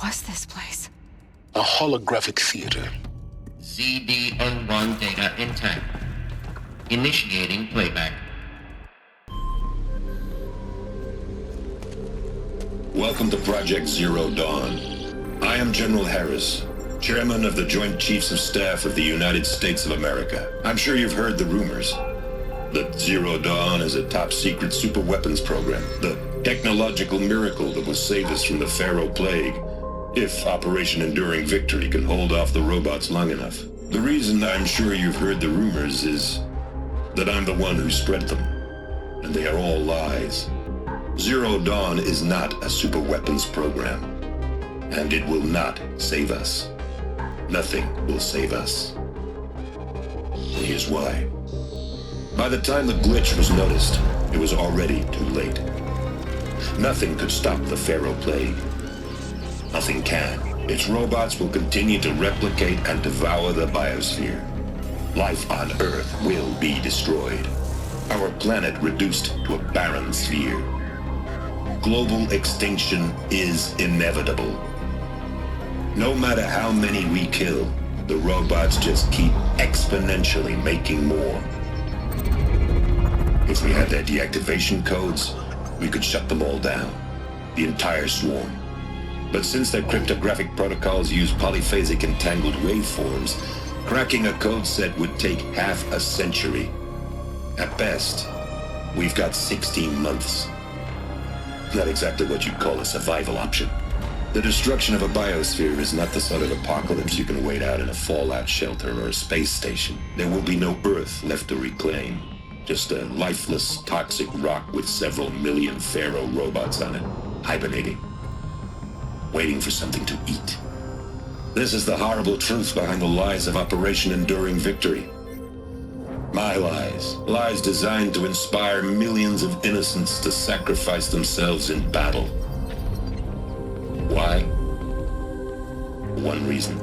was this place? A holographic theater. CDN1 data intact. Initiating playback. Welcome to Project Zero Dawn. I am General Harris, Chairman of the Joint Chiefs of Staff of the United States of America. I'm sure you've heard the rumors that Zero Dawn is a top-secret superweapons program, the technological miracle that will save us from the Pharaoh Plague, if Operation Enduring Victory can hold off the robots long enough. The reason I'm sure you've heard the rumors is that I'm the one who spread them, and they are all lies. Zero Dawn is not a superweapons program, and it will not save us. Nothing will save us. Here's why. By the time the glitch was noticed, it was already too late. Nothing could stop the Pharaoh Plague. Nothing can. Its robots will continue to replicate and devour the biosphere. Life on Earth will be destroyed. Our planet reduced to a barren sphere. Global extinction is inevitable. No matter how many we kill, the robots just keep exponentially making more. If we had their deactivation codes, we could shut them all down, the entire swarm. But since their cryptographic protocols use polyphasic entangled waveforms, cracking a code set would take half a century. At best, we've got 16 months. Not exactly what you'd call a survival option. The destruction of a biosphere is not the sort of apocalypse you can wait out in a fallout shelter or a space station. There will be no Earth left to reclaim. Just a lifeless, toxic rock with several million Pharaoh robots on it, hibernating, waiting for something to eat. This is the horrible truth behind the lies of Operation Enduring Victory. My lies. Lies designed to inspire millions of innocents to sacrifice themselves in battle. Why? One reason.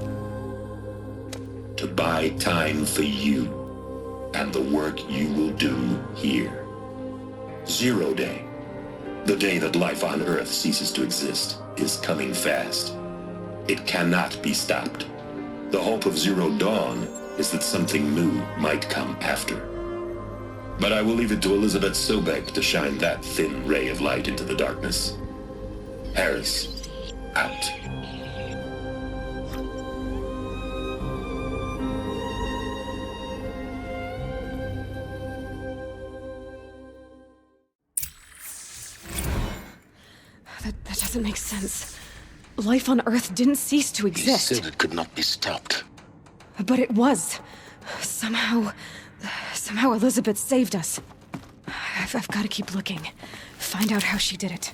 To buy time for you and the work you will do here. Zero Day, the day that life on Earth ceases to exist, is coming fast. It cannot be stopped. The hope of Zero Dawn is that something new might come after. But I will leave it to Elizabeth Sobek to shine that thin ray of light into the darkness. Harris, out. That doesn't make sense. Life on Earth didn't cease to exist. He said it could not be stopped. But it was. Somehow Elizabeth saved us. I've got to keep looking. Find out how she did it.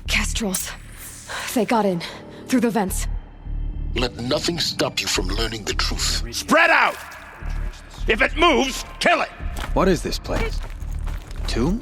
Kestrels. They got in. Through the vents. Let nothing stop you from learning the truth. Spread out! If it moves, kill it! What is this place? Tomb?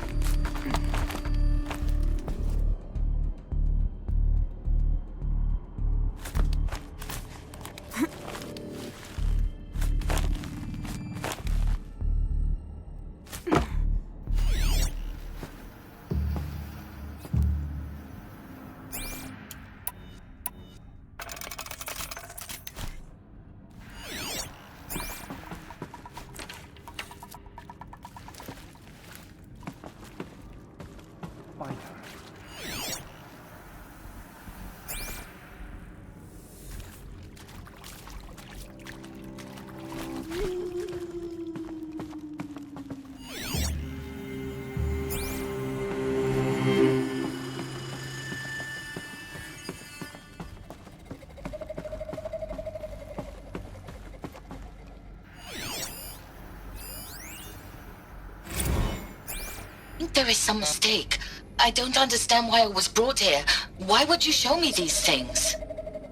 There is some mistake. I don't understand why I was brought here. Why would you show me these things?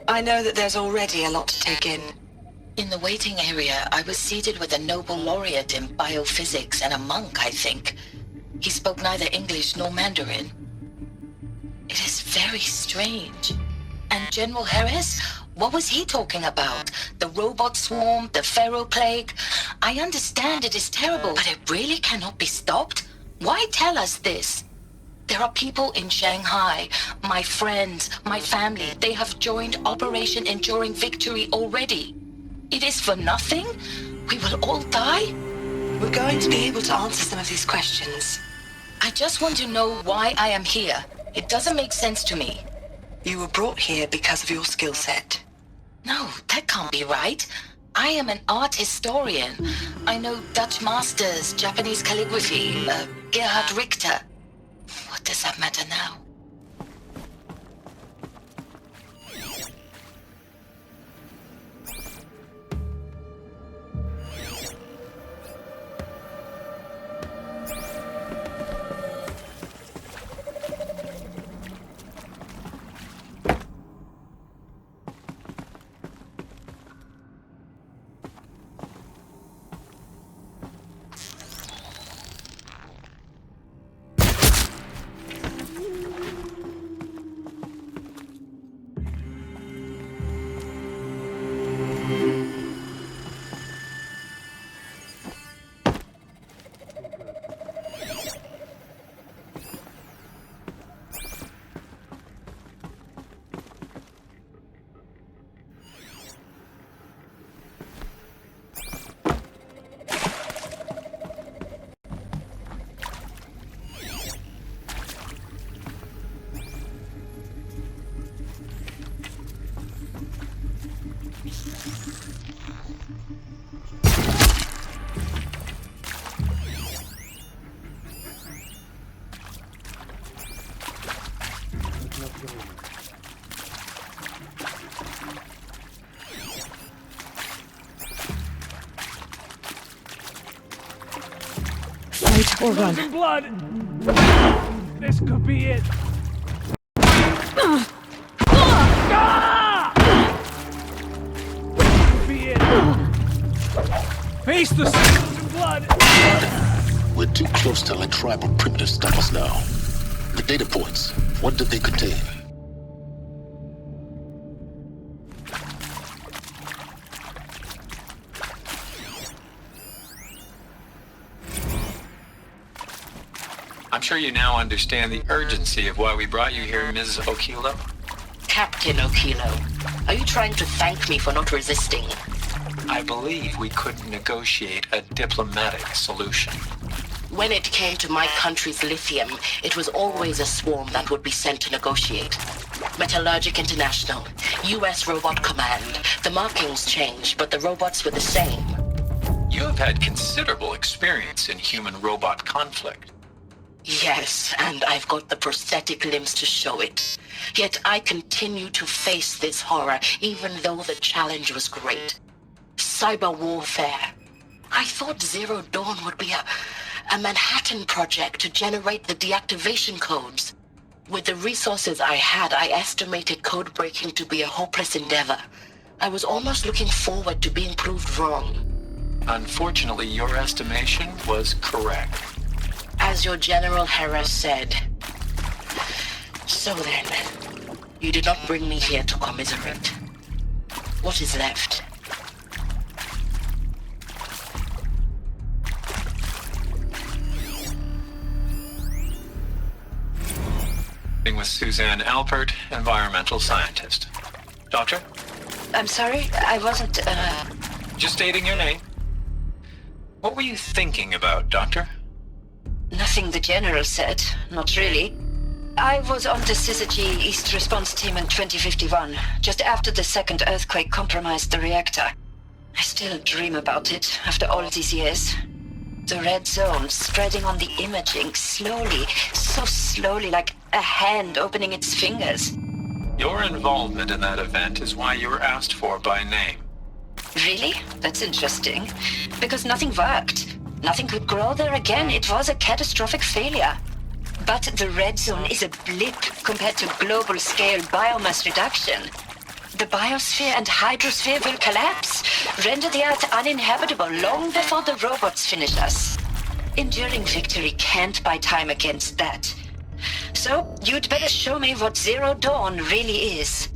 I know that there's already a lot to take in. In the waiting area, I was seated with a Nobel laureate in biophysics and a monk, I think. He spoke neither English nor Mandarin. It is very strange. And General Harris? What was he talking about? The robot swarm, the Pharaoh plague? I understand it is terrible, but it really cannot be stopped? Why tell us this? There are people in Shanghai, my friends, my family. They have joined Operation Enduring Victory already. It is for nothing? We will all die? We're going to be able to answer some of these questions. I just want to know why I am here. It doesn't make sense to me. You were brought here because of your skill set. No, that can't be right. I am an art historian. I know Dutch masters, Japanese calligraphy, Gerhard Richter. What does that matter now? Fight or run. Blood! This could be it. Could be it. Face the seals in blood! We're too close to let tribal primitives stop us now. The data points, what did they contain? I'm sure you now understand the urgency of why we brought you here, Ms. Okilo. Captain Okilo, are you trying to thank me for not resisting? I believe we could negotiate a diplomatic solution. When it came to my country's lithium, it was always a swarm that would be sent to negotiate. Metallurgic International, US Robot Command. The markings changed, but the robots were the same. You have had considerable experience in human-robot conflict. Yes, and I've got the prosthetic limbs to show it. Yet I continue to face this horror, even though the challenge was great. Cyber warfare. I thought Zero Dawn would be a Manhattan project to generate the deactivation codes. With the resources I had, I estimated code breaking to be a hopeless endeavor. I was almost looking forward to being proved wrong. Unfortunately, your estimation was correct. As your General Harris said. So then, you did not bring me here to commiserate. What is left? With Suzanne Alpert, environmental scientist. Doctor? I'm sorry, I wasn't, Just stating your name. What were you thinking about, Doctor? Nothing the General said, not really. I was on the Syzygy East Response Team in 2051, just after the second earthquake compromised the reactor. I still dream about it after all these years. The red zone spreading on the imaging, slowly, so slowly, like a hand opening its fingers. Your involvement in that event is why you were asked for by name. Really? That's interesting. Because nothing worked. Nothing could grow there again. It was a catastrophic failure. But the red zone is a blip compared to global-scale biomass reduction. The biosphere and hydrosphere will collapse, render the Earth uninhabitable long before the robots finish us. Enduring victory can't buy time against that. So, you'd better show me what Zero Dawn really is.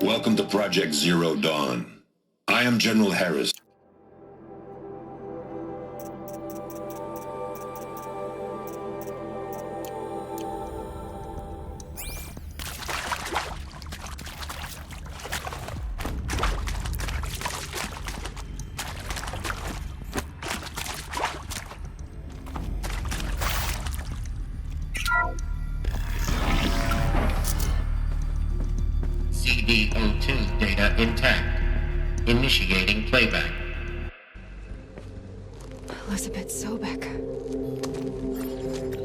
Welcome to Project Zero Dawn. I am General Harris. CD02 data intact. Initiating playback. Elizabeth Sobek.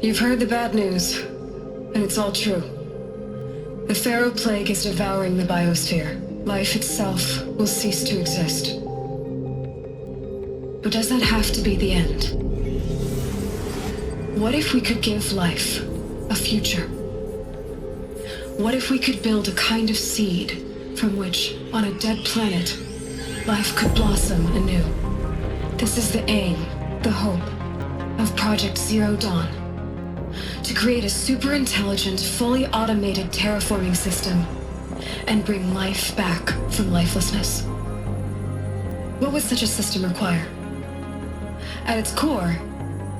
You've heard the bad news, and it's all true. The Pharaoh Plague is devouring the biosphere. Life itself will cease to exist. But does that have to be the end? What if we could give life a future? What if we could build a kind of seed from which, on a dead planet, life could blossom anew? This is the aim, the hope, of Project Zero Dawn. To create a super-intelligent, fully automated terraforming system and bring life back from lifelessness. What would such a system require? At its core,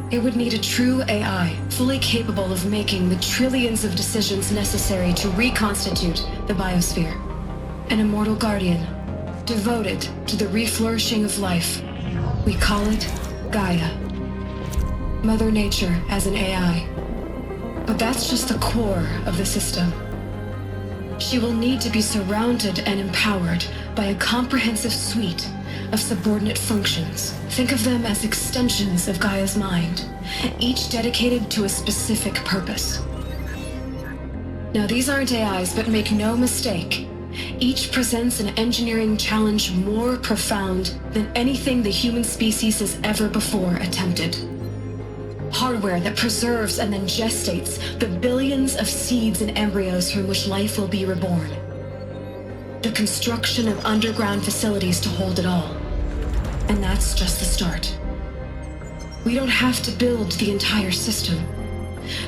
it would need a true AI, fully capable of making the trillions of decisions necessary to reconstitute the biosphere. An immortal guardian, devoted to the reflourishing of life. We call it Gaia. Mother Nature as an AI. But that's just the core of the system. She will need to be surrounded and empowered by a comprehensive suite of subordinate functions. Think of them as extensions of Gaia's mind, each dedicated to a specific purpose. Now, these aren't AIs, but make no mistake, each presents an engineering challenge more profound than anything the human species has ever before attempted. Hardware that preserves and then gestates the billions of seeds and embryos from which life will be reborn. The construction of underground facilities to hold it all. And that's just the start. We don't have to build the entire system.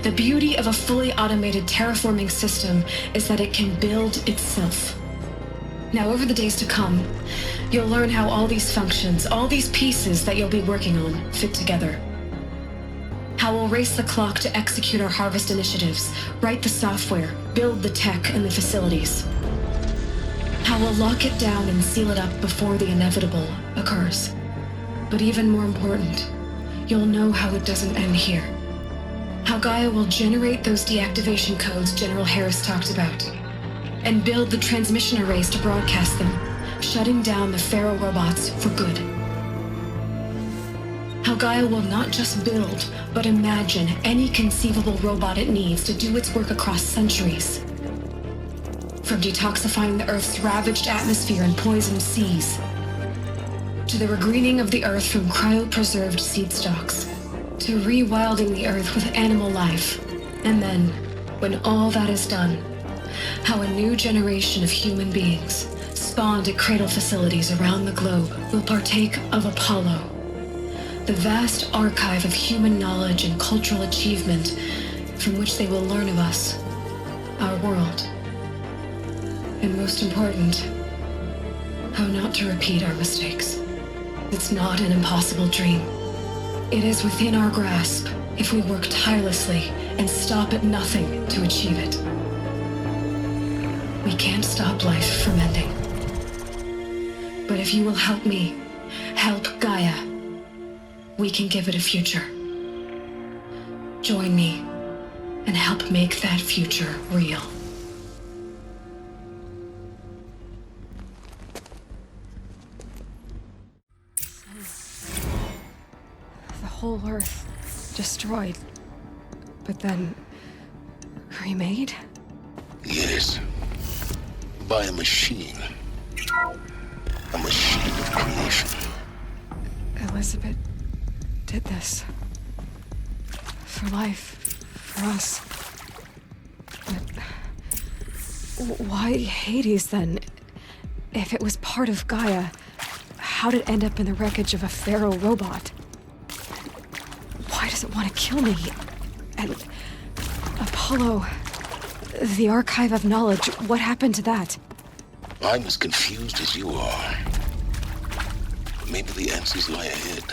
The beauty of a fully automated terraforming system is that it can build itself. Now, over the days to come, you'll learn how all these functions, all these pieces that you'll be working on, fit together. How we'll race the clock to execute our harvest initiatives, write the software, build the tech and the facilities. How we'll lock it down and seal it up before the inevitable occurs. But even more important, you'll know how it doesn't end here. How Gaia will generate those deactivation codes General Harris talked about, and build the transmission arrays to broadcast them, shutting down the Pharaoh robots for good. How Gaia will not just build, but imagine any conceivable robot it needs to do its work across centuries. From detoxifying the Earth's ravaged atmosphere and poisoned seas, to the regreening of the Earth from cryopreserved seed stalks, to rewilding the Earth with animal life. And then, when all that is done, how a new generation of human beings, spawned at cradle facilities around the globe, will partake of Apollo, the vast archive of human knowledge and cultural achievement from which they will learn of us, our world. And most important, how not to repeat our mistakes. It's not an impossible dream. It is within our grasp if we work tirelessly and stop at nothing to achieve it. We can't stop life from ending. But if you will help me, help Gaia, we can give it a future. Join me and help make that future real. The whole Earth destroyed, but then remade? Yes. By a machine. A machine of creation. Elizabeth did this. For life. For us. But why Hades, then? If it was part of Gaia, how'd it end up in the wreckage of a Pharaoh robot? Why does it want to kill me? And Apollo, the Archive of Knowledge, what happened to that? I'm as confused as you are. Maybe the answers lie ahead.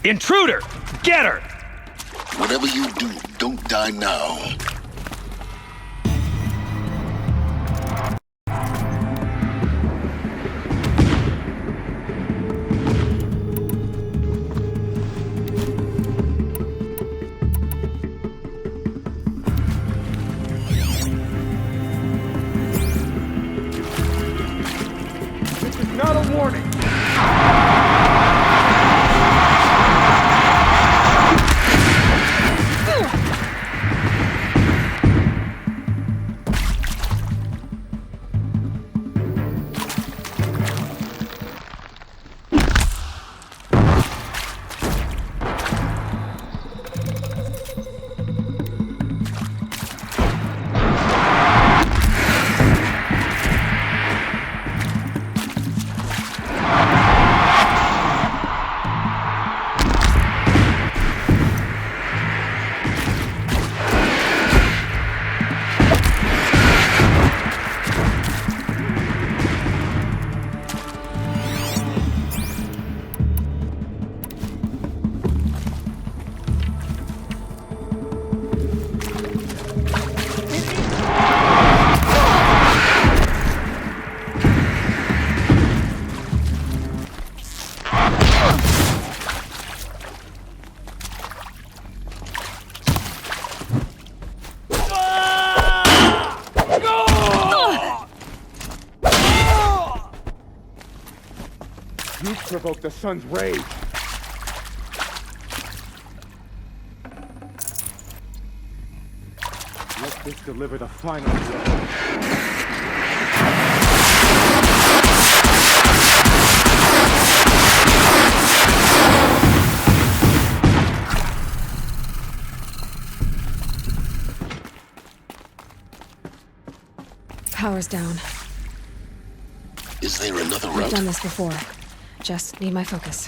Intruder! Get her! Whatever you do, don't die now. This is not a warning! You provoked the sun's rage. Let this deliver the final blow. Power's down. Is there another I've route? done this before. Just need my focus.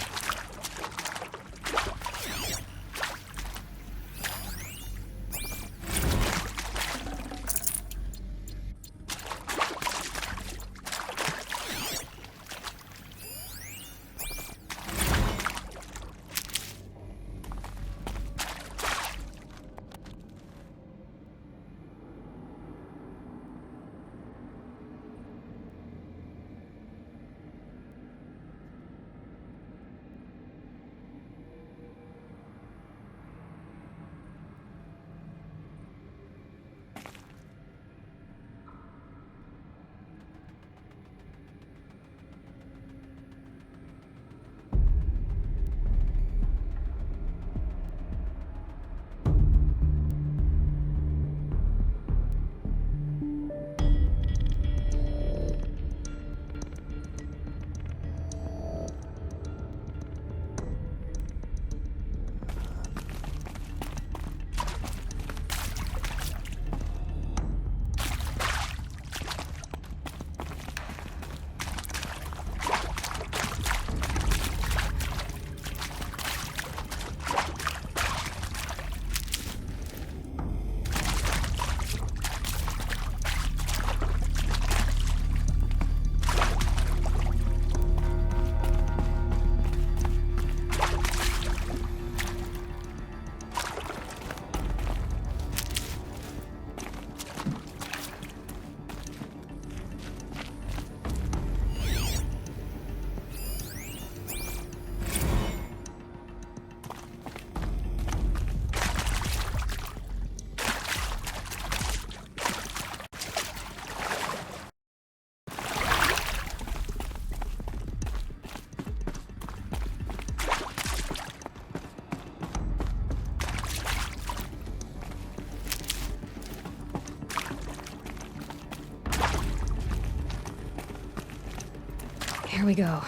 Here we go.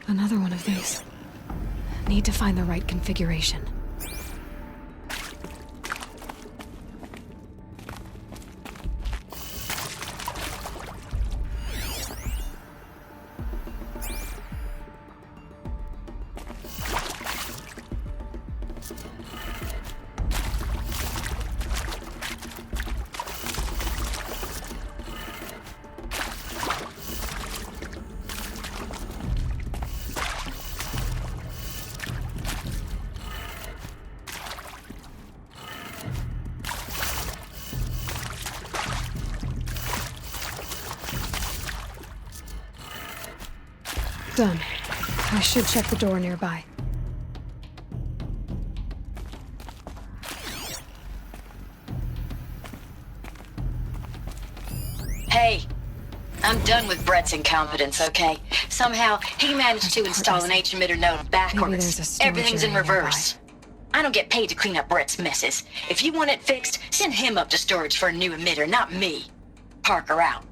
Another one of these. Need to find the right configuration. Done. I should check the door nearby. Hey, I'm done with Brett's incompetence, okay? Somehow, he managed to install an H-emitter node backwards. there's a storage Everything's in area nearby. reverse. I don't get paid to clean up Brett's messes. If you want it fixed, send him up to storage for a new emitter, not me. Parker out.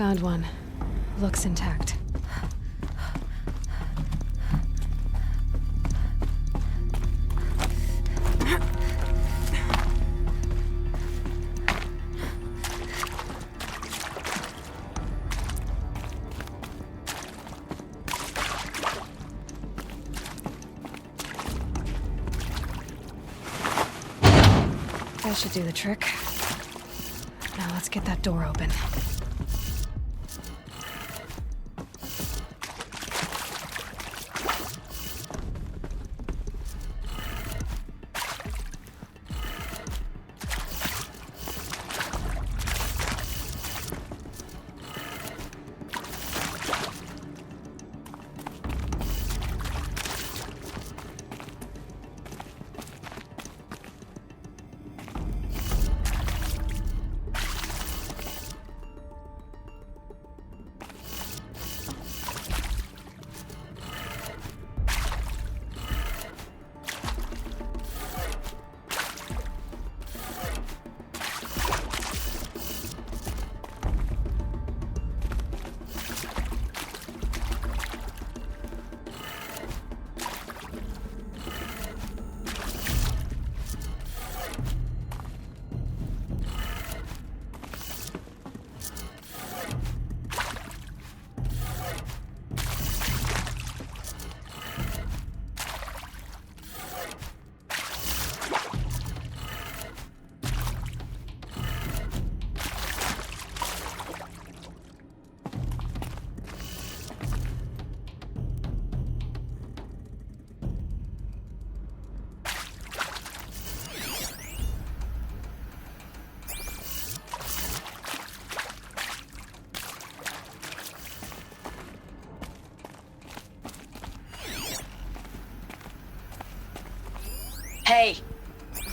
Found one. Looks intact. That should do the trick. Now let's get that door open.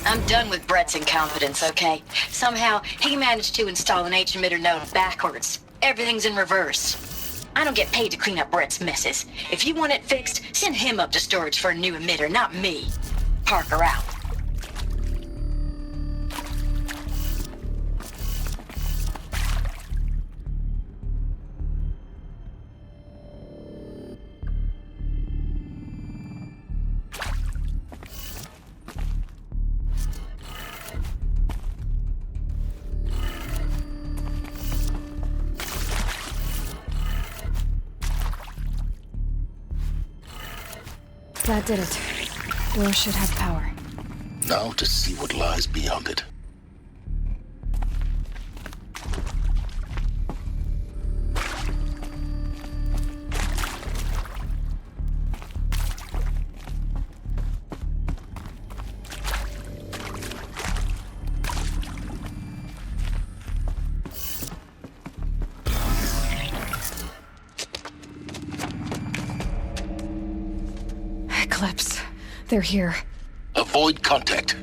I'm done with Brett's incompetence, okay? Somehow, he managed to install an H-emitter node backwards. Everything's in reverse. I don't get paid to clean up Brett's messes. If you want it fixed, send him up to storage for a new emitter, not me. Parker out. That did it. Door should have power. Now to see what lies beyond it. Eclipse. They're here. Avoid contact.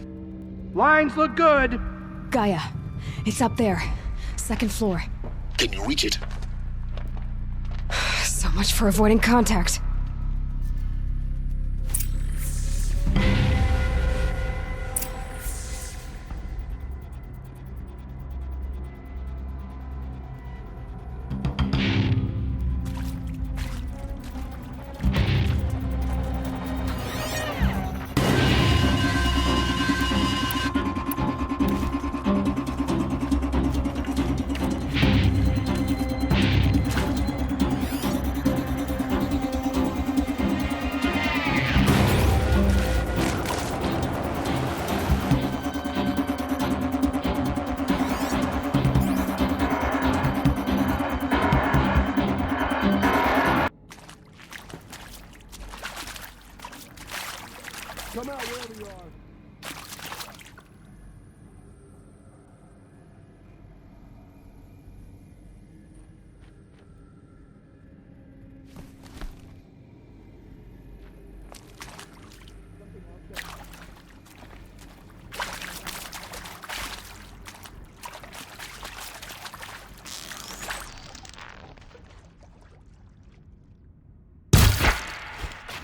Lines look good. Gaia. It's up there. Second floor. Can you reach it? So much for avoiding contact. Come out wherever you are.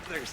There's...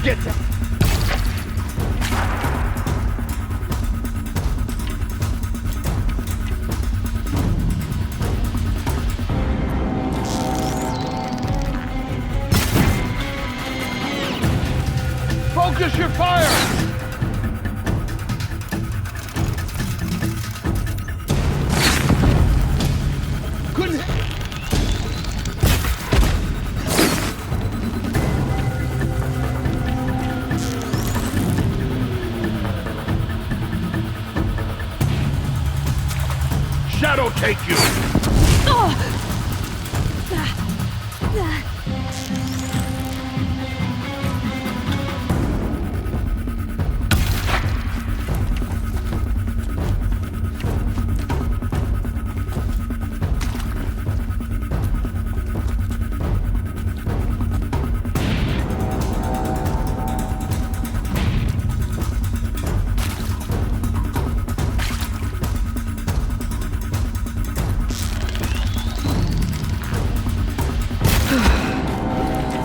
Get down! Focus your fire! take you!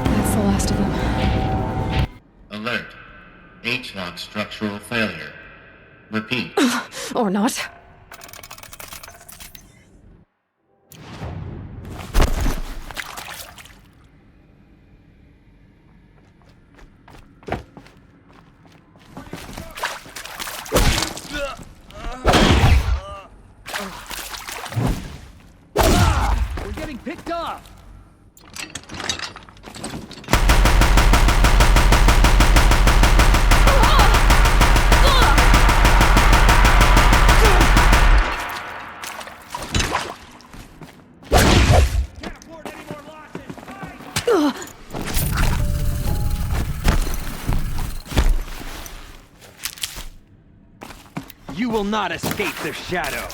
That's the last of them. Alert. H-lock structural failure. Repeat. Or not. We're getting picked up! Can't afford any more losses! You will not escape the shadow!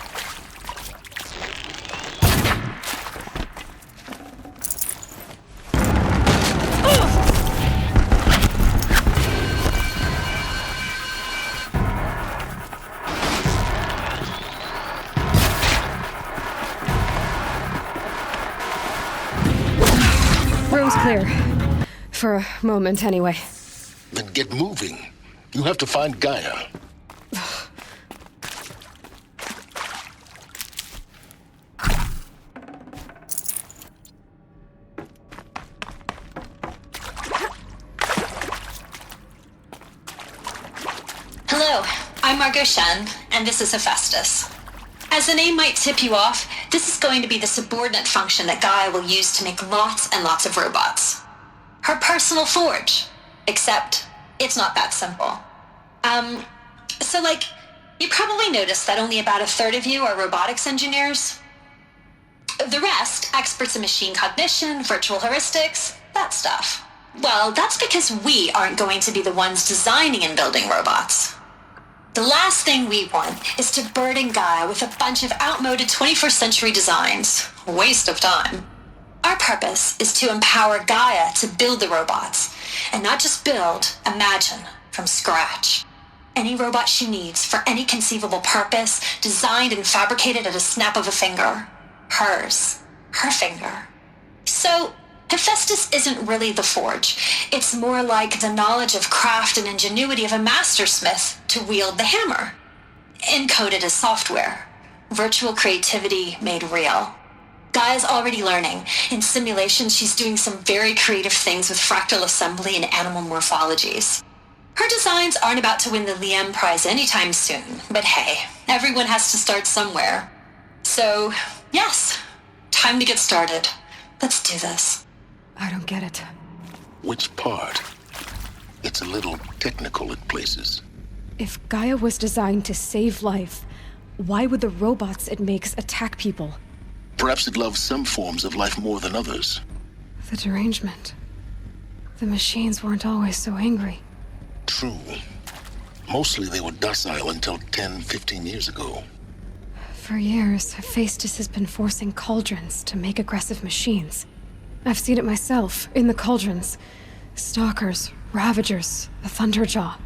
Room's clear. For a moment, anyway. Then get moving. You have to find Gaia. Hello, I'm Margot Shen, and this is Hephaestus. As the name might tip you off, this is going to be the subordinate function that Gaia will use to make lots and lots of robots. Her personal forge. Except, it's not that simple. You probably noticed that only about a third of you are robotics engineers. The rest, experts in machine cognition, virtual heuristics, that stuff. Well, that's because we aren't going to be the ones designing and building robots. The last thing we want is to burden Gaia with a bunch of outmoded 21st century designs. Waste of time. Our purpose is to empower Gaia to build the robots, and not just build, imagine, from scratch. Any robot she needs for any conceivable purpose, designed and fabricated at a snap of a finger. Hers. Her finger. So, Hephaestus isn't really the forge. It's more like the knowledge of craft and ingenuity of a mastersmith to wield the hammer. Encoded as software. Virtual creativity made real. Gaia's already learning. In simulations, she's doing some very creative things with fractal assembly and animal morphologies. Her designs aren't about to win the Liam Prize anytime soon, but hey, everyone has to start somewhere. So, yes, time to get started. Let's do this. I don't get it. Which part? It's a little technical in places. If Gaia was designed to save life, why would the robots it makes attack people? Perhaps it loves some forms of life more than others. The derangement. The machines weren't always so angry. True. Mostly they were docile until 10, 15 years ago. For years, Hephaestus has been forcing cauldrons to make aggressive machines. I've seen it myself, in the cauldrons. Stalkers, Ravagers, the Thunderjaw.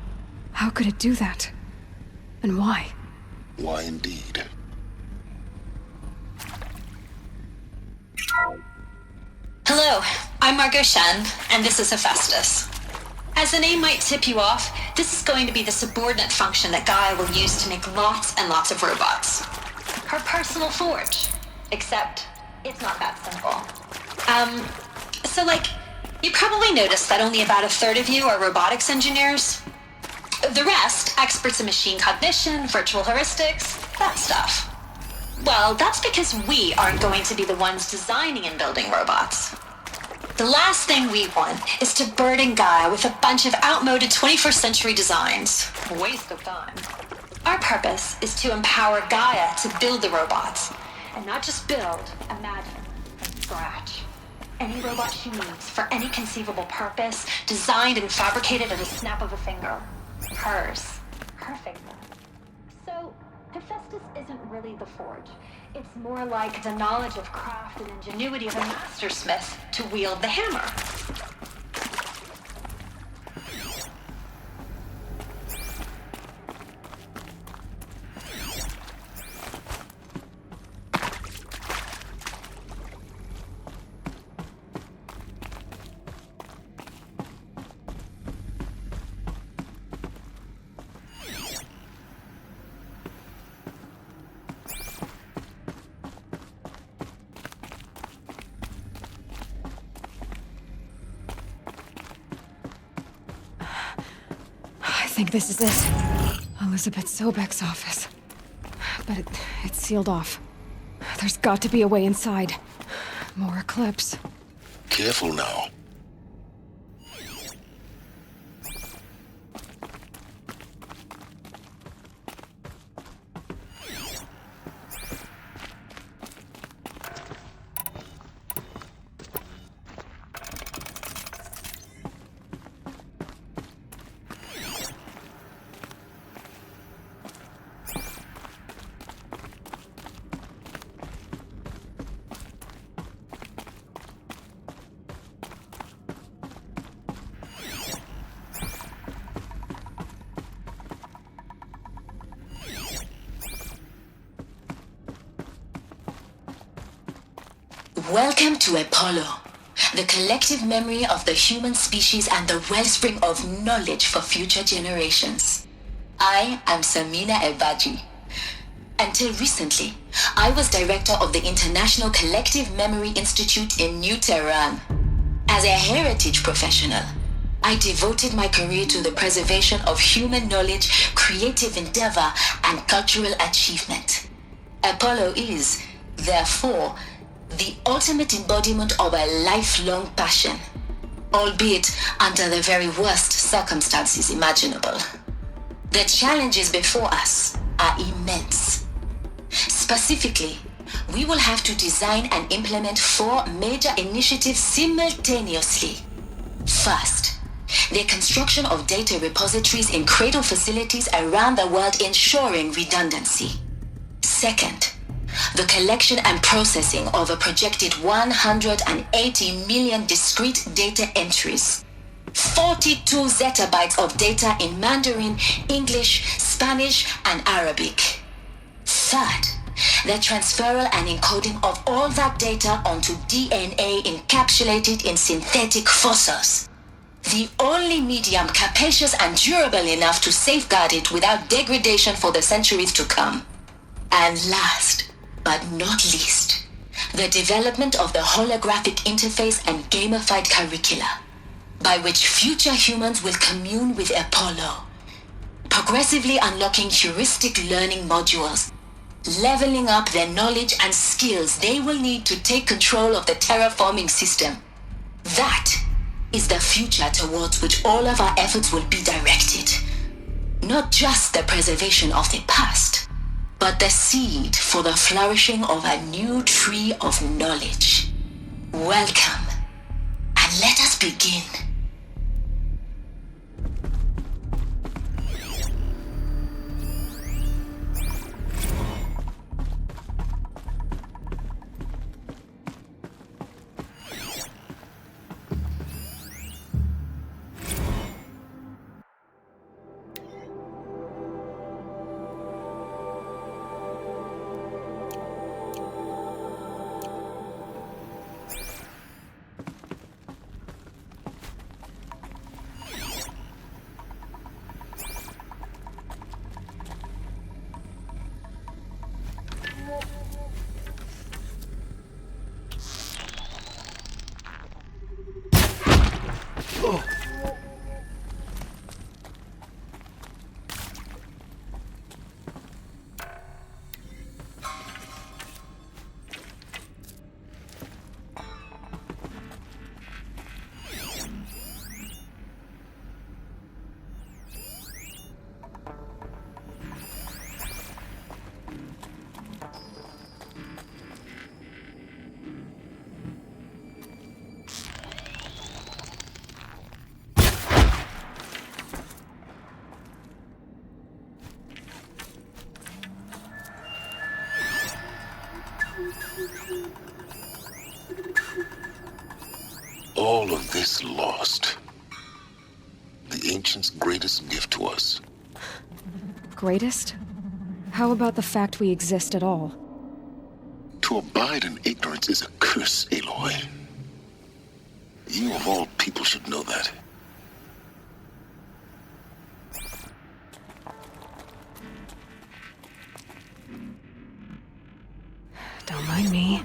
How could it do that? And why? Why indeed? Hello, I'm Margot Shen, and this is Hephaestus. As the name might tip you off, this is going to be the subordinate function that Gaia will use to make lots and lots of robots. Her personal forge. Except, it's not that simple. You probably noticed that only about a third of you are robotics engineers. The rest, experts in machine cognition, virtual heuristics, that stuff. Well, that's because we aren't going to be the ones designing and building robots. The last thing we want is to burden Gaia with a bunch of outmoded 21st century designs. Waste of time. Our purpose is to empower Gaia to build the robots, And not just build, imagine, from scratch. Any robot she needs, for any conceivable purpose, designed and fabricated at a snap of a finger. Hers. Her finger. So, Hephaestus isn't really the forge. It's more like the knowledge of craft and ingenuity of a mastersmith to wield the hammer. I think this is it. Elizabeth Sobek's office. But it's sealed off. There's got to be a way inside. More Eclipse. Careful now. Welcome to Apollo, the collective memory of the human species and the wellspring of knowledge for future generations. I am Samina Ebaji. Until recently, I was director of the International Collective Memory Institute in New Tehran. As a heritage professional, I devoted my career to the preservation of human knowledge, creative endeavor, and cultural achievement. Apollo is, therefore, the ultimate embodiment of a lifelong passion, albeit under the very worst circumstances imaginable. The challenges before us are immense. Specifically, we will have to design and implement 4 major initiatives simultaneously. First, the construction of data repositories in cradle facilities around the world, ensuring redundancy. Second, the collection and processing of a projected 180 million discrete data entries. 42 zettabytes of data in Mandarin, English, Spanish, and Arabic. Third, the transferal and encoding of all that data onto DNA encapsulated in synthetic fossils. The only medium capacious and durable enough to safeguard it without degradation for the centuries to come. And last, but not least, the development of the holographic interface and gamified curricula, by which future humans will commune with Apollo, progressively unlocking heuristic learning modules, leveling up their knowledge and skills they will need to take control of the terraforming system. That is the future towards which all of our efforts will be directed. Not just the preservation of the past, but the seed for the flourishing of a new tree of knowledge. Welcome, and let us begin. all of this lost? The ancients' greatest gift to us. Greatest? How about the fact we exist at all? To abide in ignorance is a curse, Aloy. You of all people should know that. Don't mind me.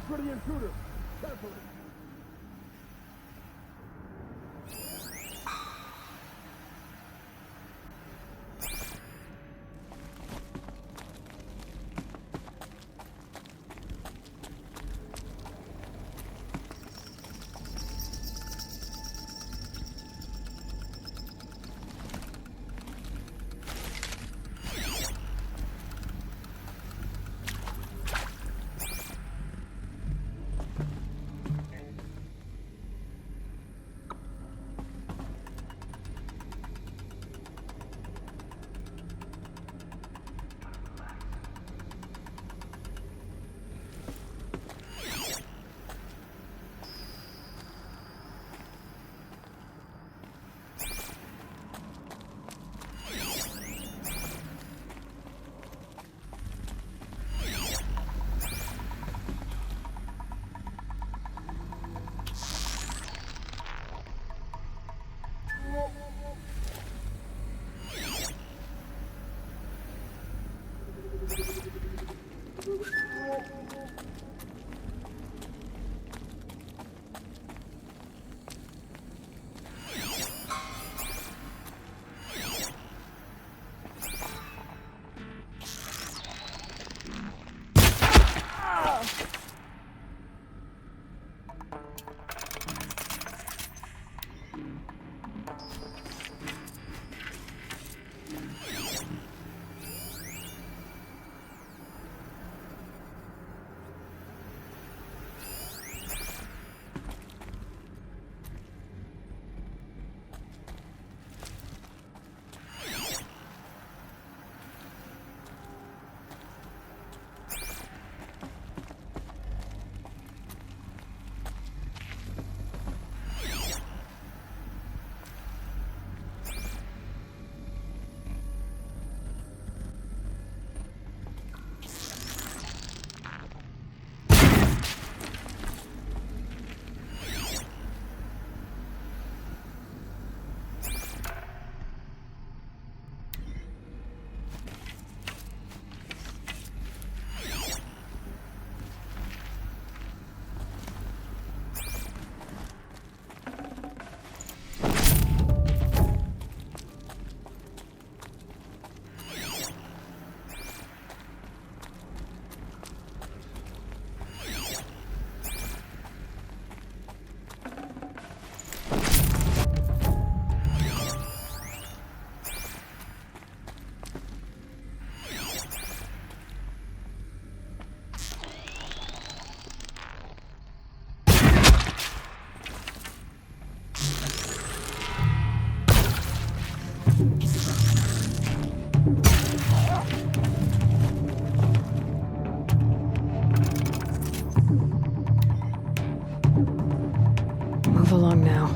Move along now.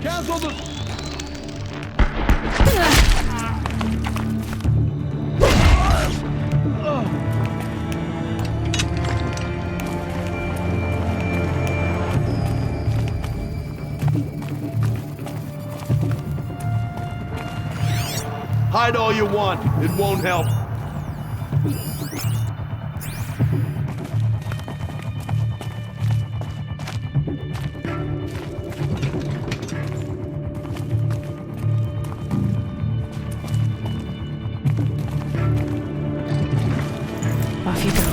Cancel the... Hide all you want. It won't help. Off you go.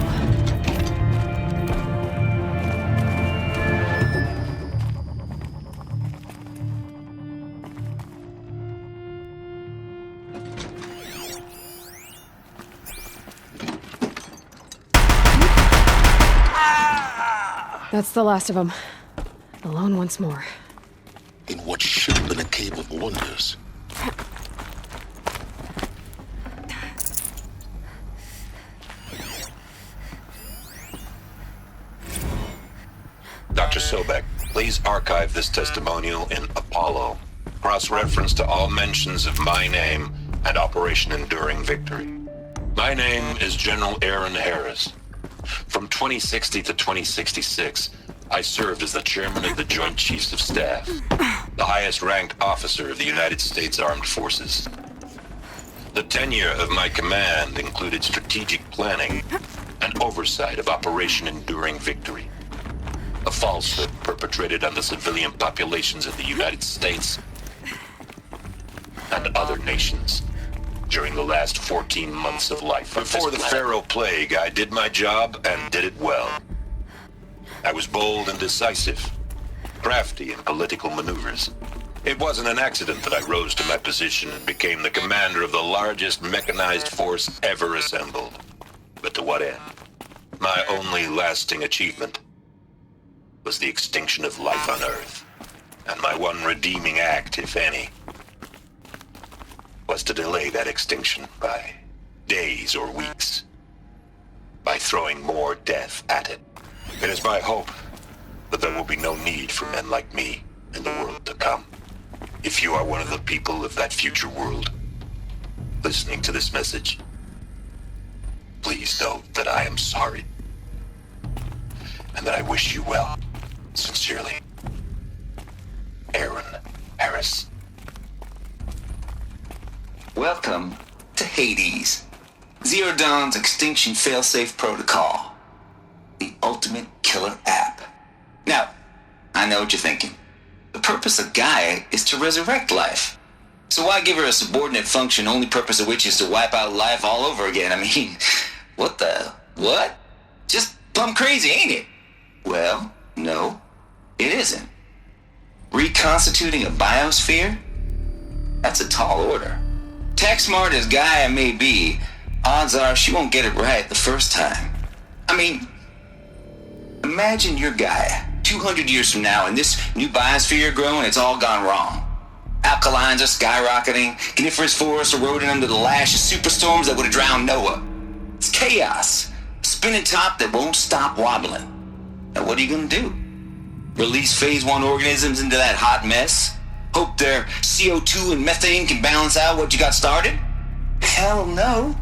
That's the last of them. Alone once more. In what should have been a cave of wonders. Dr. Sobek, please archive this testimonial in Apollo. Cross-reference to all mentions of my name and Operation Enduring Victory. My name is General Aaron Harris. From 2060 to 2066, I served as the chairman of the Joint Chiefs of Staff, the highest-ranked officer of the United States Armed Forces. The tenure of my command included strategic planning and oversight of Operation Enduring Victory, a falsehood perpetrated on the civilian populations of the United States and other nations during the last 14 months of life. Before the Pharaoh Plague, I did my job and did it well. I was bold and decisive, crafty in political maneuvers. It wasn't an accident that I rose to my position and became the commander of the largest mechanized force ever assembled. But to what end? My only lasting achievement was the extinction of life on Earth. And my one redeeming act, if any, was to delay that extinction by days or weeks, by throwing more death at it. It is my hope that there will be no need for men like me in the world to come. If you are one of the people of that future world listening to this message, please know that I am sorry and that I wish you well. Sincerely, Aaron Harris. Welcome to Hades, Zero Dawn's extinction failsafe protocol, the ultimate killer app. Now, I know what you're thinking. The purpose of Gaia is to resurrect life. So why give her a subordinate function, only purpose of which is to wipe out life all over again? I mean, what? Just plumb crazy, ain't it? Well, no, it isn't. Reconstituting a biosphere? That's a tall order. Tech smart as Gaia may be, odds are she won't get it right the first time. I mean, imagine you're Gaia, 200 years from now, and this new biosphere you're growing, it's all gone wrong. Alkalines are skyrocketing, coniferous forests eroding under the lash of superstorms that would have drowned Noah. It's chaos, a spinning top that won't stop wobbling. Now what are you gonna do? Release phase 1 organisms into that hot mess? Hope their CO2 and methane can balance out what you got started? Hell no.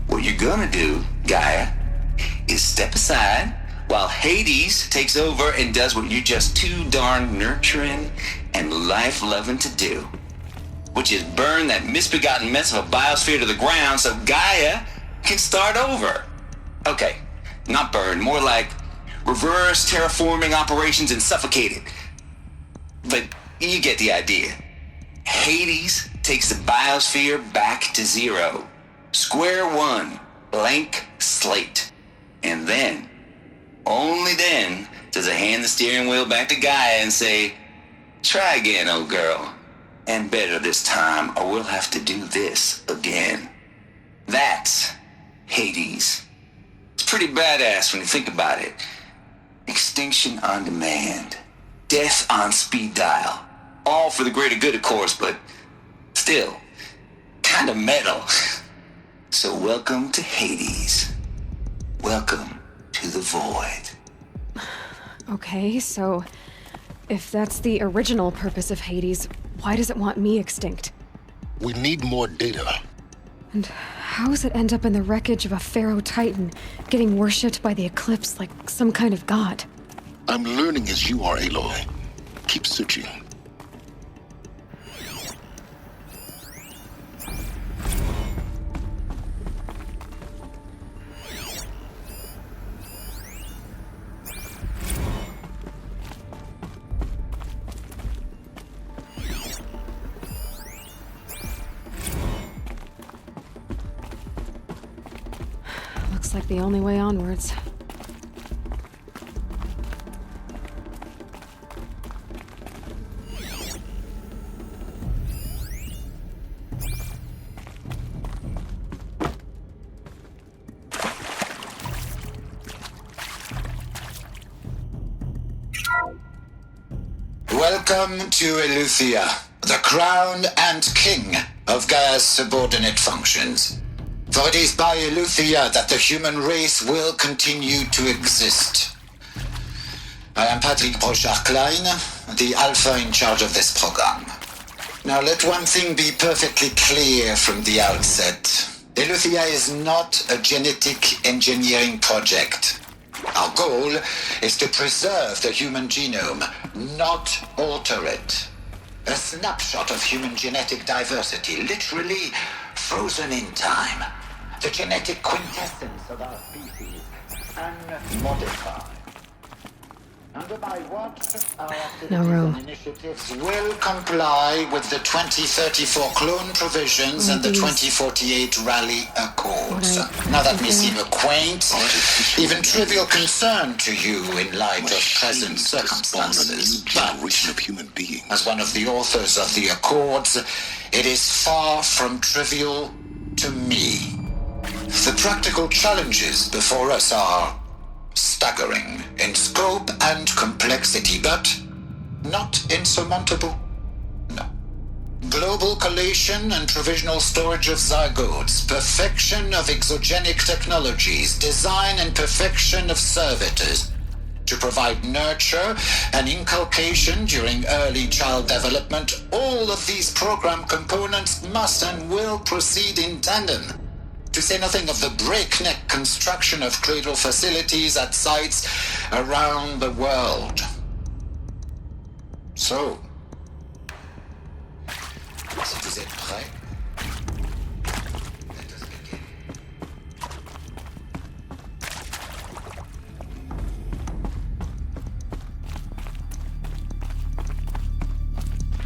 What you're gonna do, Gaia, is step aside while Hades takes over and does what you're just too darn nurturing and life-loving to do, which is burn that misbegotten mess of a biosphere to the ground so Gaia can start over. Okay, not burn, more like reverse terraforming operations and suffocate it. But you get the idea. Hades takes the biosphere back to zero. Square one, blank slate. And then, only then, does it hand the steering wheel back to Gaia and say, try again, old girl. And better this time, or we'll have to do this again. That's Hades. It's pretty badass when you think about it. Extinction on demand. Death on speed dial. All for the greater good, of course, but still, kind of metal. So welcome to Hades. Welcome to the void. Okay, so if that's the original purpose of Hades, why does it want me extinct? We need more data. And how does it end up in the wreckage of a Pharaoh Titan, getting worshipped by the Eclipse like some kind of god? I'm learning as you are, Aloy. Keep searching. Looks like the only way onwards. Welcome to Eleuthia, the crown and king of Gaia's subordinate functions. For it is by Eleuthia that the human race will continue to exist. I am Patrick Brochard-Klein, the Alpha in charge of this program. Now let one thing be perfectly clear from the outset. Eleuthia is not a genetic engineering project. Our goal is to preserve the human genome, not alter it. A snapshot of human genetic diversity, literally frozen in time. The genetic quintessence of our species, unmodified. Under my watch, our activities and initiatives will comply with the 2034 clone provisions and the 2048 Raleigh Accords. Now that may seem a quaint, even trivial concern to you in light of present circumstances, generation of human beings. As one of the authors of the Accords, it is far from trivial to me. The practical challenges before us are staggering in scope and complexity, but not insurmountable. No. Global collation and provisional storage of zygotes, perfection of exogenic technologies, design and perfection of servitors to provide nurture and inculcation during early child development. All of these program components must and will proceed in tandem. To say nothing of the breakneck construction of cradle facilities at sites around the world. So, si vous êtes prêts, let us begin.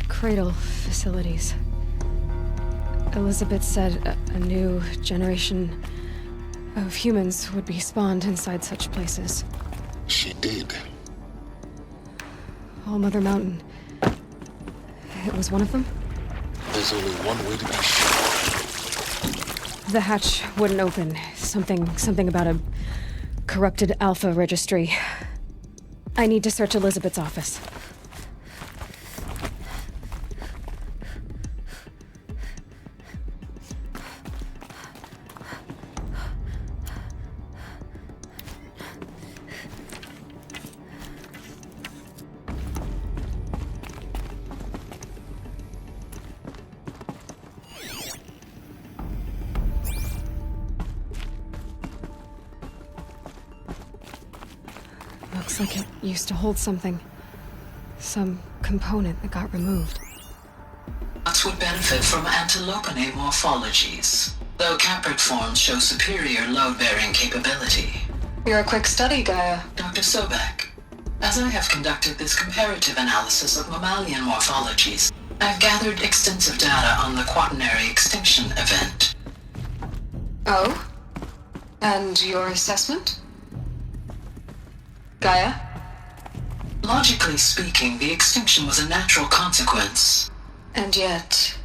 Cradle facilities. Elizabeth said a new generation of humans would be spawned inside such places. She did. All Mother Mountain. It was one of them? There's only one way to be sure. The hatch wouldn't open. Something about a corrupted Alpha registry. I need to search Elizabeth's office. Looks like it used to hold something. Some component that got removed. Bots would benefit from antilopinate morphologies, though caprid forms show superior load-bearing capability. You're a quick study, Gaia. Dr. Sobek, as I have conducted this comparative analysis of mammalian morphologies, I've gathered extensive data on the quaternary extinction event. Oh? And your assessment? Gaia? Logically speaking, the extinction was a natural consequence. And yet,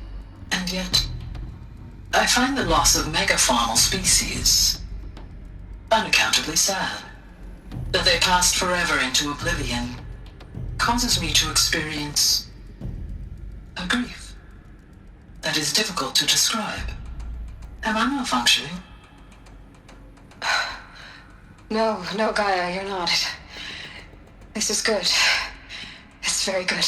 I find the loss of megafaunal species unaccountably sad. That they passed forever into oblivion causes me to experience a grief that is difficult to describe. Am I malfunctioning? No, Gaia, you're not. This is good. It's very good.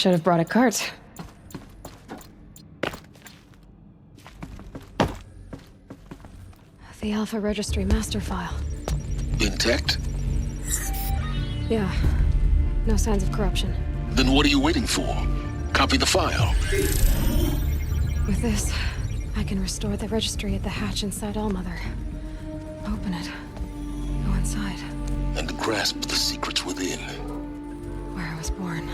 Should have brought a cart. The Alpha Registry master file. Intact? Yeah. No signs of corruption. Then what are you waiting for? Copy the file. With this, I can restore the registry at the hatch inside Allmother. Open it. Go inside. And grasp the secrets within. Where I was born.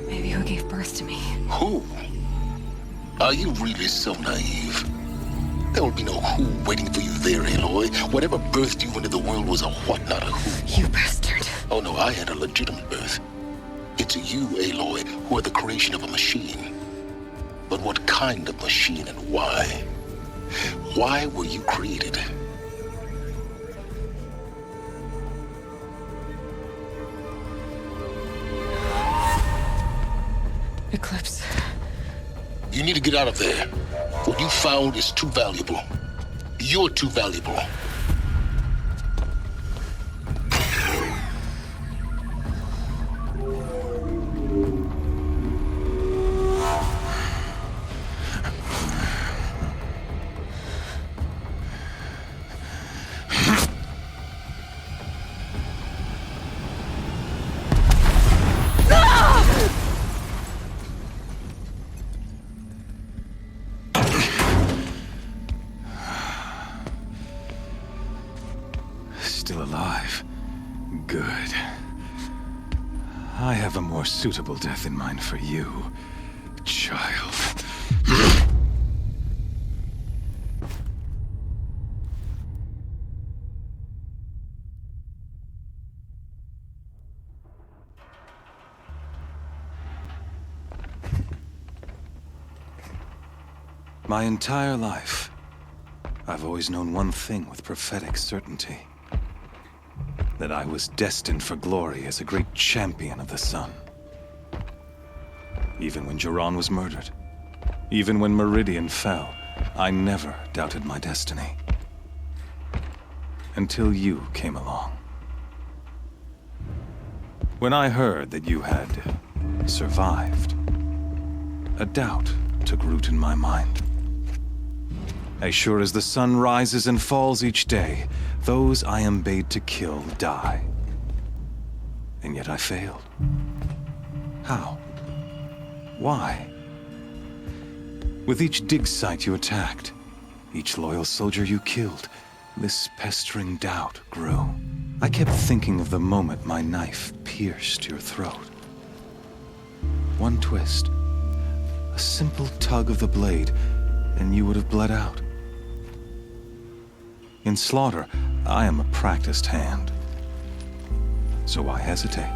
Maybe who gave birth to me. Who? Are you really so naive? There will be no who waiting for you there, Aloy. Whatever birthed you into the world was a what, not a who. You bastard. Oh no, I had a legitimate birth. It's you, Aloy, who are the creation of a machine. But what kind of machine and why? Why were you created? Eclipse. You need to get out of there. What you found is too valuable. You're too valuable. Still alive. Good. I have a more suitable death in mind for you, child. My entire life, I've always known one thing with prophetic certainty. That I was destined for glory as a great champion of the sun. Even when Jiran was murdered, even when Meridian fell, I never doubted my destiny. Until you came along. When I heard that you had survived, a doubt took root in my mind. As sure as the sun rises and falls each day, those I am bade to kill die. And yet I failed. How? Why? With each dig site you attacked, each loyal soldier you killed, this pestering doubt grew. I kept thinking of the moment my knife pierced your throat. One twist, a simple tug of the blade, and you would have bled out. In slaughter, I am a practiced hand. So why hesitate?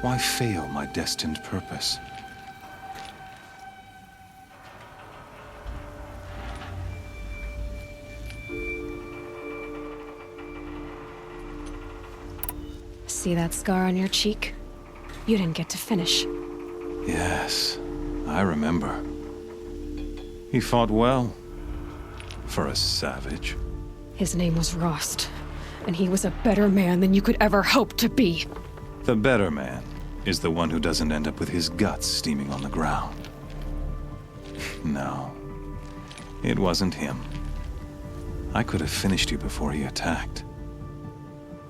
Why fail my destined purpose? See that scar on your cheek? You didn't get to finish. Yes, I remember. He fought well. For a savage. His name was Rost, and he was a better man than you could ever hope to be. The better man is the one who doesn't end up with his guts steaming on the ground. No, it wasn't him. I could have finished you before he attacked.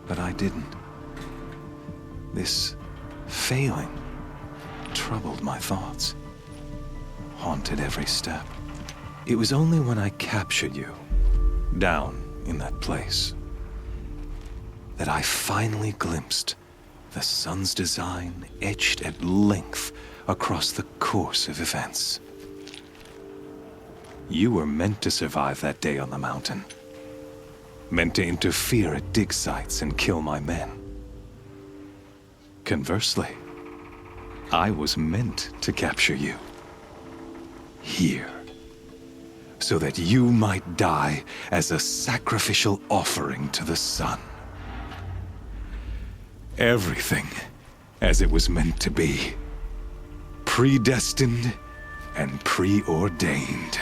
But I didn't. This failing troubled my thoughts, haunted every step. It was only when I captured you, down in that place, that I finally glimpsed the sun's design etched at length across the course of events. You were meant to survive that day on the mountain. Meant to interfere at dig sites and kill my men. Conversely, I was meant to capture you. Here. So that you might die as a sacrificial offering to the sun. Everything as it was meant to be. Predestined and preordained.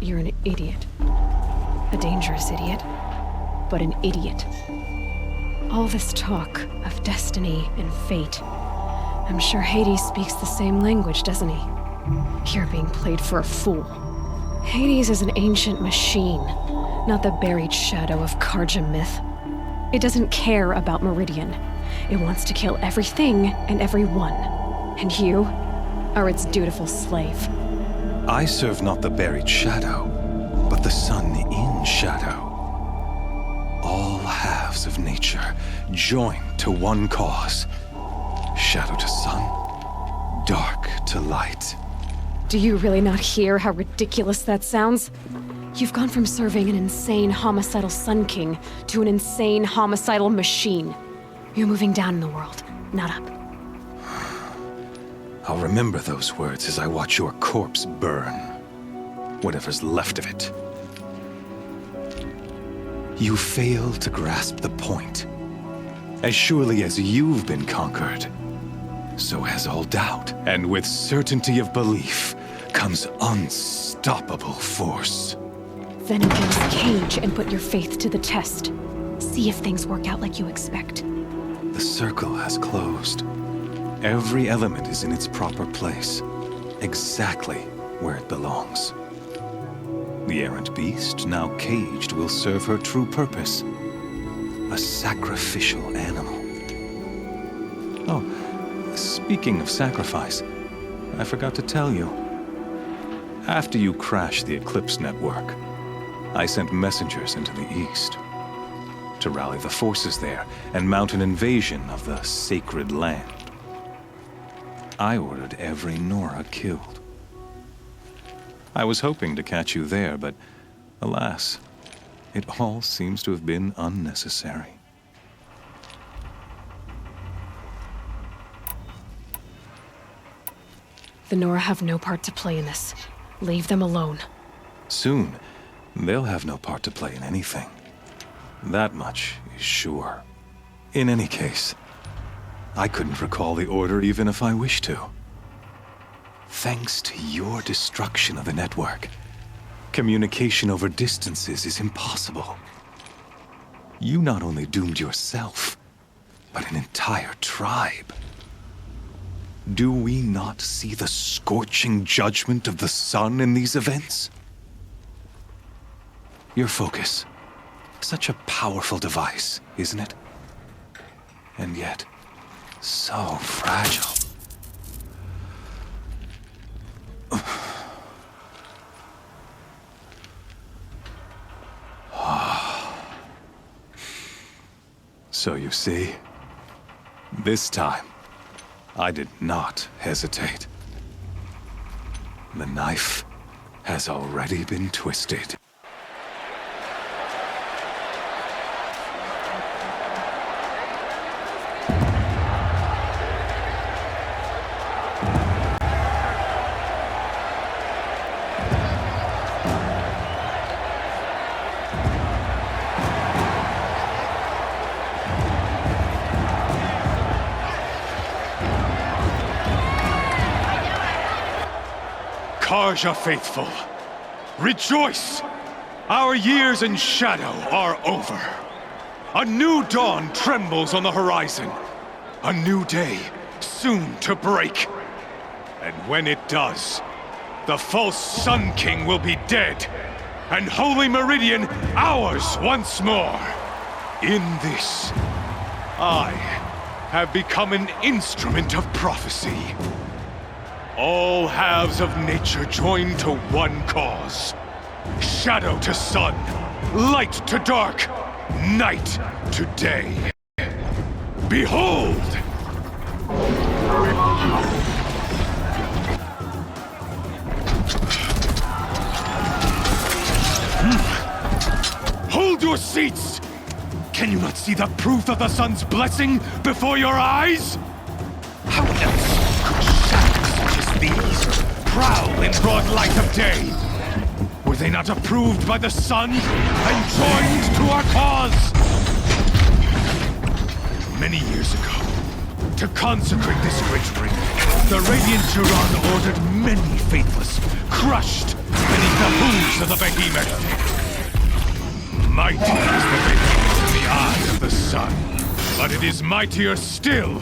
You're an idiot. a dangerous idiot, but an idiot. All this talk of destiny and fate. I'm sure Hades speaks the same language, doesn't he? You're being played for a fool. Hades is an ancient machine, not the buried shadow of Karja myth. It doesn't care about Meridian. It wants to kill everything and everyone. And you are its dutiful slave. I serve not the buried shadow, but the sun in shadow. All halves of nature joined to one cause. Shadow to sun, dark to light. Do you really not hear how ridiculous that sounds? You've gone from serving an insane homicidal Sun King to an insane homicidal machine. You're moving down in the world, not up. I'll remember those words as I watch your corpse burn. Whatever's left of it. You fail to grasp the point. As surely as you've been conquered, so has all doubt. And with certainty of belief comes unstoppable force. Then enter this cage and put your faith to the test. See if things work out like you expect. The circle has closed. Every element is in its proper place, exactly where it belongs. The errant beast, now caged, will serve her true purpose. A sacrificial animal. Oh, speaking of sacrifice, I forgot to tell you. After you crashed the Eclipse network, I sent messengers into the east to rally the forces there and mount an invasion of the sacred land. I ordered every Nora killed. I was hoping to catch you there, but alas, it all seems to have been unnecessary. The Nora have no part to play in this. Leave them alone. Soon, they'll have no part to play in anything. That much is sure. In any case, I couldn't recall the order even if I wished to. Thanks to your destruction of the network, communication over distances is impossible. You not only doomed yourself, but an entire tribe. Do we not see the scorching judgment of the sun in these events? Your focus. Such a powerful device, isn't it? And yet, so fragile. So you see, this time, I did not hesitate. The knife has already been twisted. Karja faithful, rejoice! Our years in shadow are over. A new dawn trembles on the horizon. A new day soon to break. And when it does, the false Sun King will be dead, and Holy Meridian ours once more. In this, I have become an instrument of prophecy. All halves of nature join to one cause. Shadow to sun, light to dark, night to day. Behold! Hold your seats! Can you not see the proof of the sun's blessing before your eyes? How else could shadows such as these prowl in broad light of day? Were they not approved by the sun and joined to our cause? Many years ago, to consecrate this great ring, the Radiant Turan ordered many faithless crushed beneath the hooves of the behemoth. Mighty is the radiance in the eye of the sun, but it is mightier still,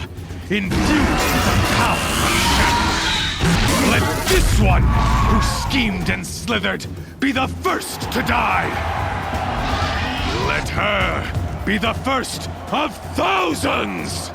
infused with the power of shadow. Let this one, who schemed and slithered, be the first to die. Let her be the first of thousands!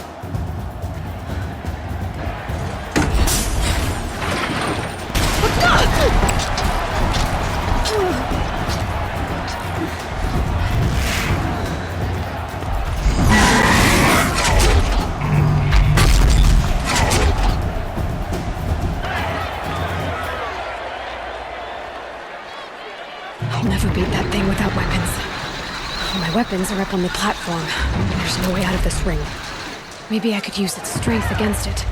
I'll never beat that thing without weapons. My weapons are up on the platform. There's no way out of this ring. Maybe I could use its strength against it.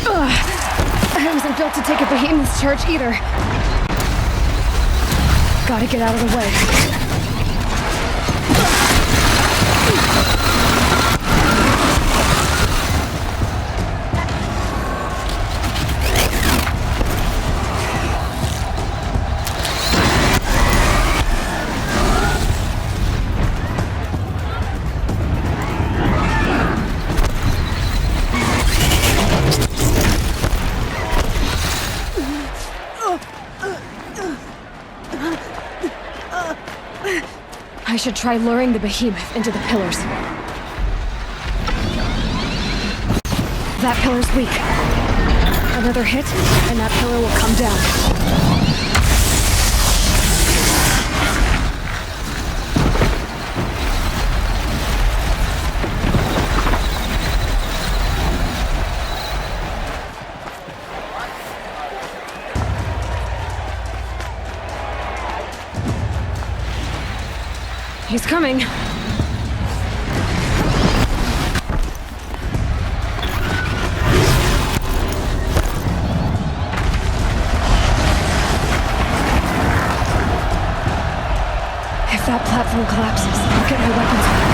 I wasn't built to take a behemoth's charge either. Gotta get out of the way. I should try luring the behemoth into the pillars. That pillar's weak. Another hit, and that pillar will come down. He's coming. If that platform collapses, I'll get my weapons back.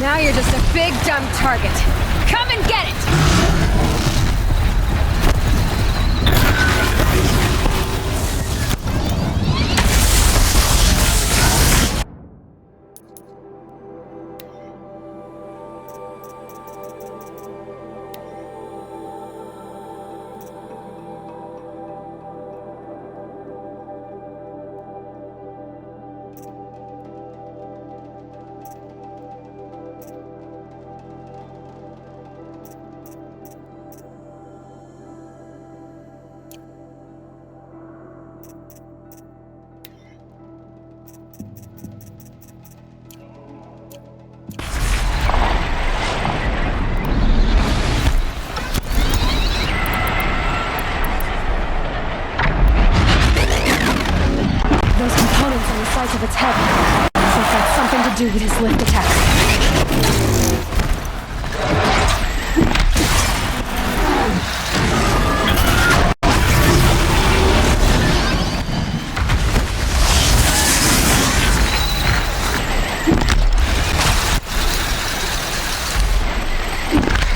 Now you're just a big, dumb target. Come and get it! Of its head. I think that's something to do with his lift attack.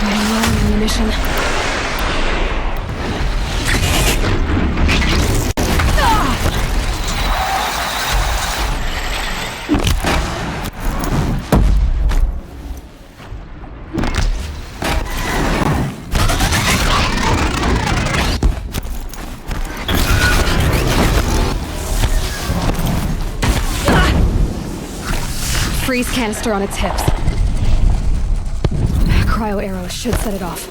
Running low on ammunition. Freeze canister on its hips. Cryo arrows should set it off.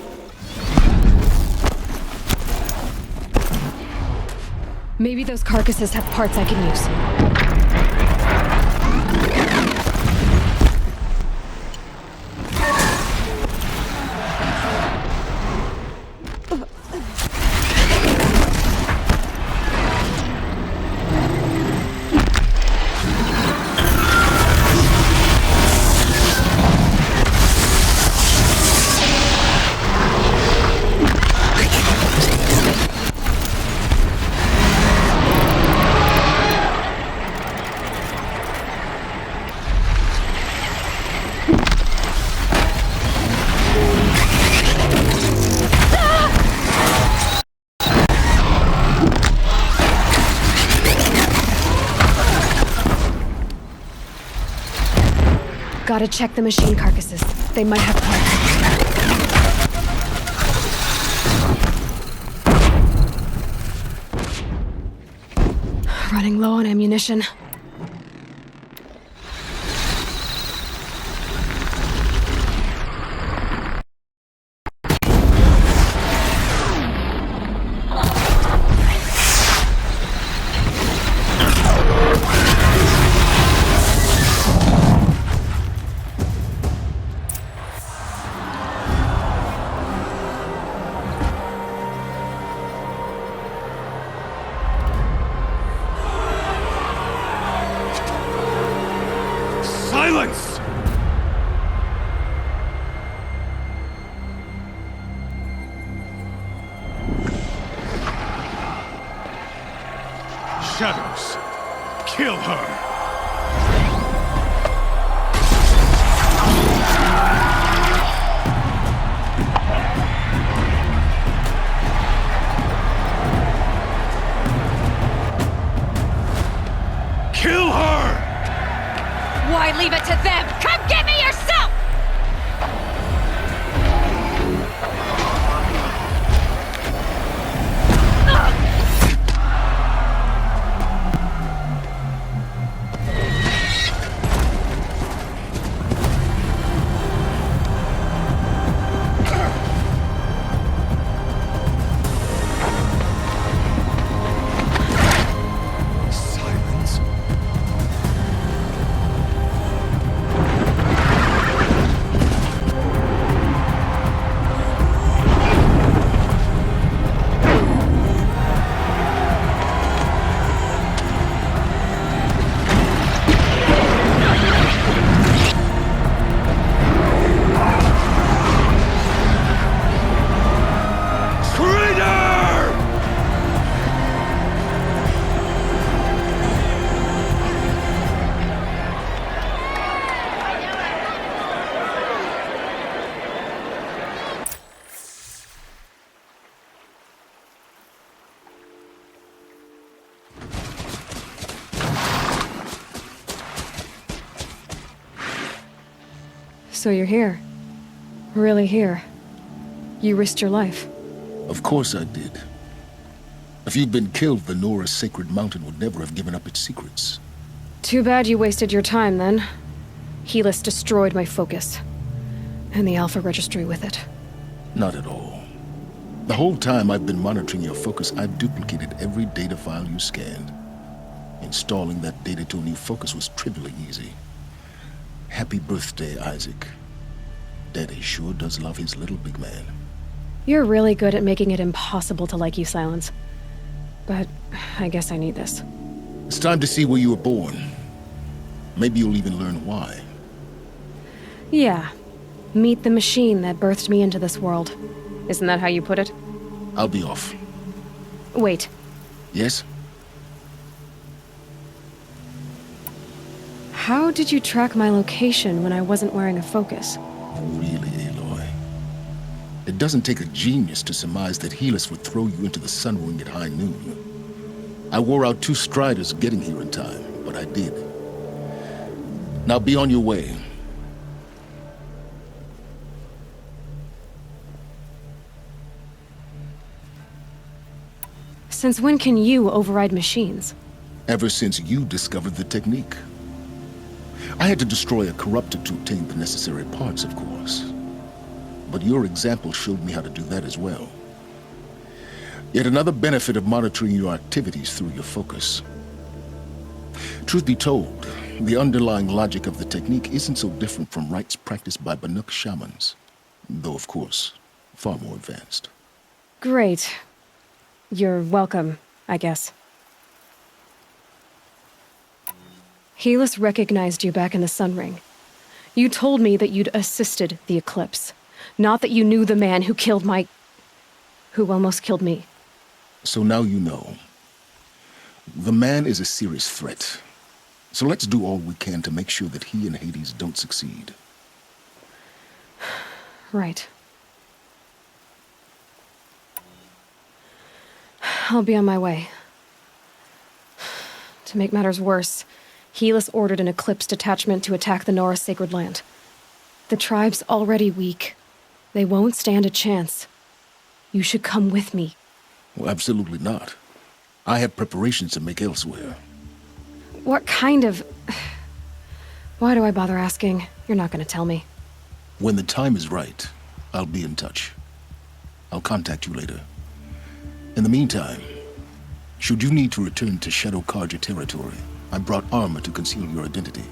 Maybe those carcasses have parts I can use. Gotta check the machine carcasses. They might have parts. Running low on ammunition. Silence! Shadows, kill her! Kill her! Why leave it to them? Come get me yourself! Silence. Traitor! So you're here. Really here. You risked your life. Of course I did. If you'd been killed, the Nora's sacred mountain would never have given up its secrets. Too bad you wasted your time, then. Helis destroyed my focus. And the Alpha Registry with it. Not at all. The whole time I've been monitoring your focus, I've duplicated every data file you scanned. Installing that data to a new focus was trivially easy. Happy birthday, Isaac. Daddy sure does love his little big man. You're really good at making it impossible to like you, Silence. But I guess I need this. It's time to see where you were born. Maybe you'll even learn why. Yeah. Meet the machine that birthed me into this world. Isn't that how you put it? I'll be off. Wait. Yes? How did you track my location when I wasn't wearing a focus? Really, Aloy? It doesn't take a genius to surmise that Helis would throw you into the Sun Ring at high noon. I wore out 2 Striders getting here in time, but I did. Now be on your way. Since when can you override machines? Ever since you discovered the technique. I had to destroy a corruptor to obtain the necessary parts, of course. But your example showed me how to do that as well. Yet another benefit of monitoring your activities through your focus. Truth be told, the underlying logic of the technique isn't so different from rites practiced by Banuk shamans. Though, of course, far more advanced. Great. You're welcome, I guess. Helis recognized you back in the Sun Ring. You told me that you'd assisted the Eclipse. Not that you knew the man who almost killed me. So now you know. The man is a serious threat. So let's do all we can to make sure that he and Hades don't succeed. Right. I'll be on my way. To make matters worse, Helis ordered an Eclipse detachment to attack the Nora Sacred Land. The tribe's already weak. They won't stand a chance. You should come with me. Well, absolutely not. I have preparations to make elsewhere. What kind of... Why do I bother asking? You're not gonna tell me. When the time is right, I'll be in touch. I'll contact you later. In the meantime, should you need to return to Shadow Carja territory, I brought armor to conceal your identity.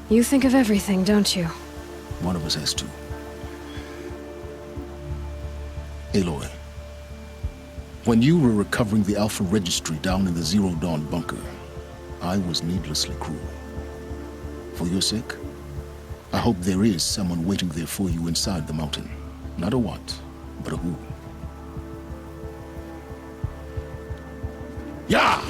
You think of everything, don't you? One of us has to. Aloy, when you were recovering the Alpha Registry down in the Zero Dawn bunker, I was needlessly cruel. For your sake, I hope there is someone waiting there for you inside the mountain. Not a what, but a who. Yeah!